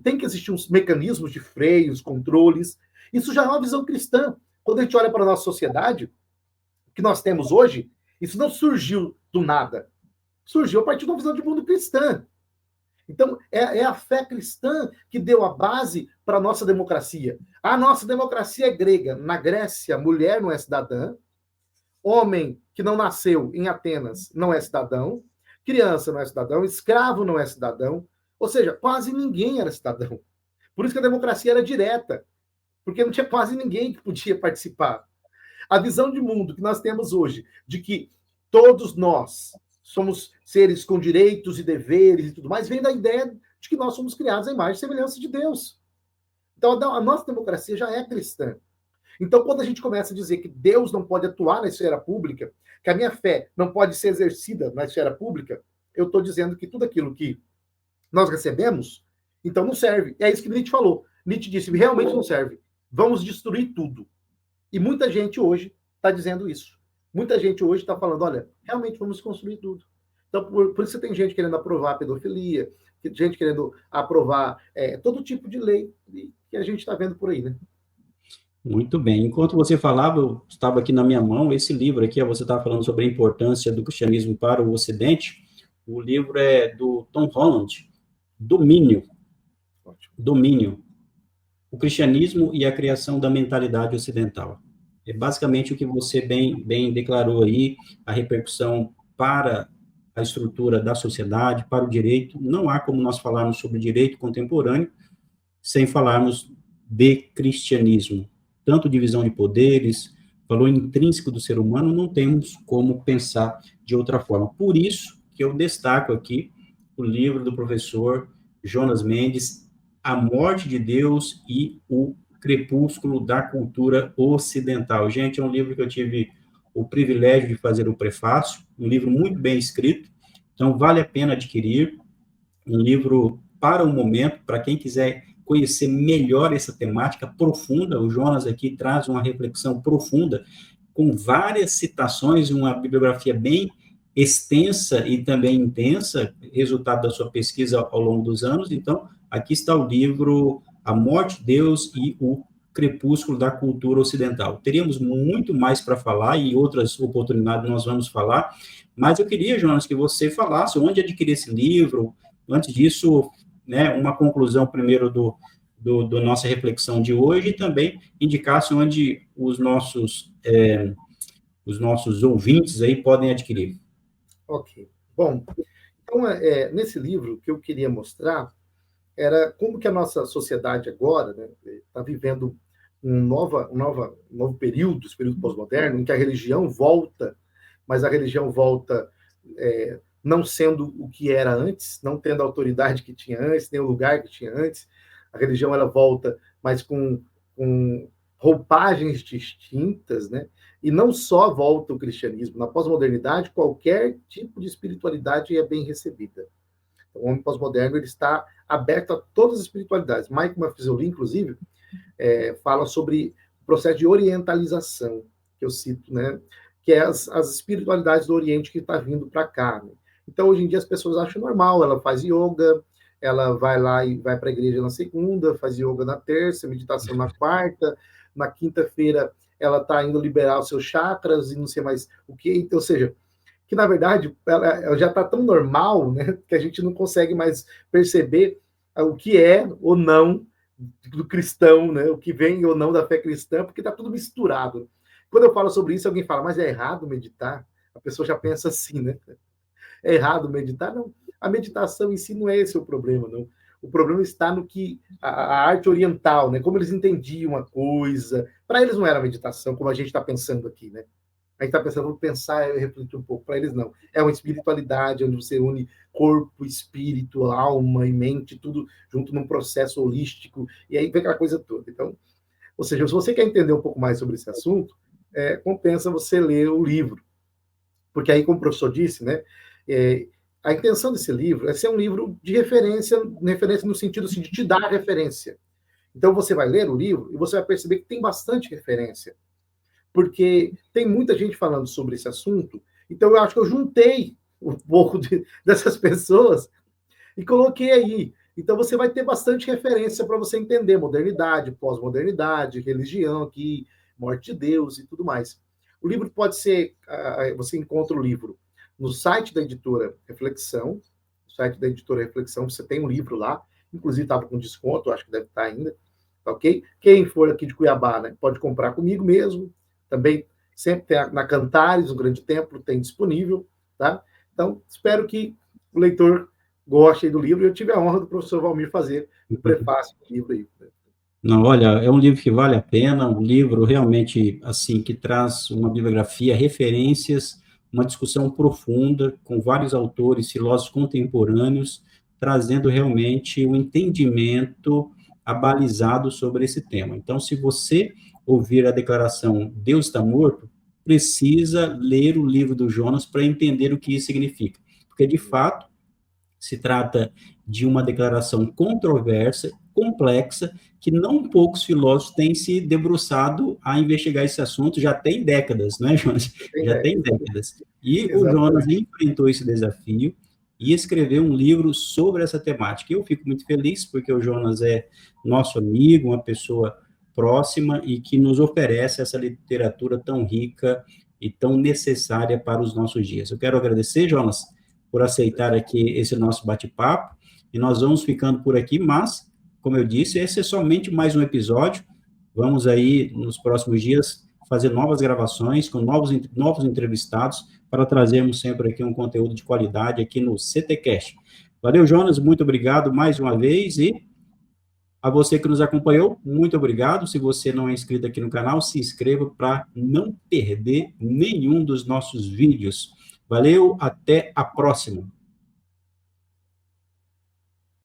B: Tem que existir uns mecanismos de freios, controles. Isso já é uma visão cristã. Quando a gente olha para a nossa sociedade, o que nós temos hoje, isso não surgiu do nada. Surgiu a partir de uma visão de mundo cristã. Então, é a fé cristã que deu a base para a nossa democracia. A nossa democracia é grega. Na Grécia, mulher não é cidadã, homem que não nasceu em Atenas não é cidadão, criança não é cidadão, escravo não é cidadão, ou seja, quase ninguém era cidadão. Por isso que a democracia era direta, porque não tinha quase ninguém que podia participar. A visão de mundo que nós temos hoje, de que todos nós somos seres com direitos e deveres e tudo mais, vem da ideia de que nós somos criados à imagem e semelhança de Deus. Então, a nossa democracia já é cristã. Então, quando a gente começa a dizer que Deus não pode atuar na esfera pública, que a minha fé não pode ser exercida na esfera pública, eu estou dizendo que tudo aquilo que nós recebemos, então não serve. É isso que Nietzsche falou. Nietzsche disse, realmente não serve. Vamos destruir tudo. E muita gente hoje está dizendo isso. Muita gente hoje está falando, olha, realmente vamos construir tudo. Então, por isso tem gente querendo aprovar a pedofilia, gente querendo aprovar todo tipo de lei que a gente está vendo por aí, né?
A: Muito bem. Enquanto você falava, eu estava aqui na minha mão, esse livro aqui, você estava falando sobre a importância do cristianismo para o Ocidente. O livro é do Tom Holland, Domínio. Domínio. O cristianismo e a criação da mentalidade ocidental. É basicamente o que você bem declarou aí, a repercussão para a estrutura da sociedade, para o direito. Não há como nós falarmos sobre direito contemporâneo sem falarmos de cristianismo. Tanto divisão de poderes, valor intrínseco do ser humano, não temos como pensar de outra forma. Por isso que eu destaco aqui o livro do professor Jonas Mendes, A Morte de Deus e o Crepúsculo da Cultura Ocidental. Gente, é um livro que eu tive o privilégio de fazer o prefácio, um livro muito bem escrito, então vale a pena adquirir, um livro para o momento, para quem quiser conhecer melhor essa temática profunda. O Jonas aqui traz uma reflexão profunda, com várias citações, uma bibliografia bem extensa e também intensa, resultado da sua pesquisa ao longo dos anos. Então, aqui está o livro A Morte de Deus e o Crepúsculo da Cultura Ocidental. Teríamos muito mais para falar e outras oportunidades nós vamos falar, mas eu queria, Jonas, que você falasse onde adquirir esse livro. Antes disso, né, uma conclusão primeiro do nossa reflexão de hoje e também indicasse onde os nossos ouvintes aí podem adquirir.
B: Ok. Bom, então, nesse livro, o que eu queria mostrar era como que a nossa sociedade agora está vivendo um novo período, esse período pós-moderno, em que a religião volta, mas a religião volta não sendo o que era antes, não tendo a autoridade que tinha antes, nem o lugar que tinha antes. A religião ela volta, mas com roupagens distintas, né? E não só volta o cristianismo. Na pós-modernidade, qualquer tipo de espiritualidade é bem recebida. O homem pós-moderno ele está aberto a todas as espiritualidades. Mike Maffezoli, inclusive, fala sobre o processo de orientalização, que eu cito, né? Que é as espiritualidades do Oriente que está vindo para cá. Né? Então, hoje em dia, as pessoas acham normal, ela faz yoga, ela vai lá e vai para a igreja na segunda, faz yoga na terça, meditação na quarta, na quinta-feira ela está indo liberar os seus chakras e não sei mais o que, então, ou seja, que na verdade ela já está tão normal, né, que a gente não consegue mais perceber o que é ou não do cristão, né, o que vem ou não da fé cristã, porque está tudo misturado. Quando eu falo sobre isso, alguém fala, mas é errado meditar? A pessoa já pensa assim, né? É errado meditar? Não. A meditação em si não é esse o problema, não. O problema está no que a arte oriental, né? Como eles entendiam a coisa. Para eles não era meditação, como a gente está pensando aqui, né? A gente está pensando, vamos pensar e refletir um pouco. Para eles, não. É uma espiritualidade onde você une corpo, espírito, alma e mente, tudo junto num processo holístico. E aí vem aquela coisa toda. Então, ou seja, se você quer entender um pouco mais sobre esse assunto, compensa você ler o livro. Porque aí, como o professor disse, né? A intenção desse livro é ser um livro de referência no sentido assim, de te dar referência. Então, você vai ler o livro e você vai perceber que tem bastante referência. Porque tem muita gente falando sobre esse assunto, então eu acho que eu juntei um pouco dessas pessoas e coloquei aí. Então você vai ter bastante referência para você entender modernidade, pós-modernidade, religião aqui, morte de Deus e tudo mais. O livro pode ser, você encontra o livro no site da editora Reflexão, site da Editora Reflexão, você tem um livro lá, inclusive estava com desconto, acho que deve estar ainda, tá ok? Quem for aqui de Cuiabá, né, pode comprar comigo mesmo, também sempre tem na Cantares, o Grande Templo, tem disponível, tá? Então, espero que o leitor goste do livro, e eu tive a honra do professor Valmir fazer o prefácio do livro aí.
A: Não, olha, é um livro que vale a pena, um livro realmente, assim, que traz uma bibliografia, referências, uma discussão profunda com vários autores, filósofos contemporâneos, trazendo realmente um entendimento abalizado sobre esse tema. Então, se você ouvir a declaração Deus está morto, precisa ler o livro do Jonas para entender o que isso significa. Porque, de fato, se trata de uma declaração controversa, complexa, que não poucos filósofos têm se debruçado a investigar esse assunto, já tem décadas, né, Jonas? Já tem décadas. E o Jonas enfrentou esse desafio e escreveu um livro sobre essa temática. Eu fico muito feliz, porque o Jonas é nosso amigo, uma pessoa próxima e que nos oferece essa literatura tão rica e tão necessária para os nossos dias. Eu quero agradecer, Jonas, por aceitar aqui esse nosso bate-papo, e nós vamos ficando por aqui, mas, como eu disse, esse é somente mais um episódio, vamos aí, nos próximos dias, fazer novas gravações com novos entrevistados, para trazermos sempre aqui um conteúdo de qualidade aqui no CTcast. Valeu, Jonas, muito obrigado mais uma vez, e a você que nos acompanhou, muito obrigado. Se você não é inscrito aqui no canal, se inscreva para não perder nenhum dos nossos vídeos. Valeu, até a próxima.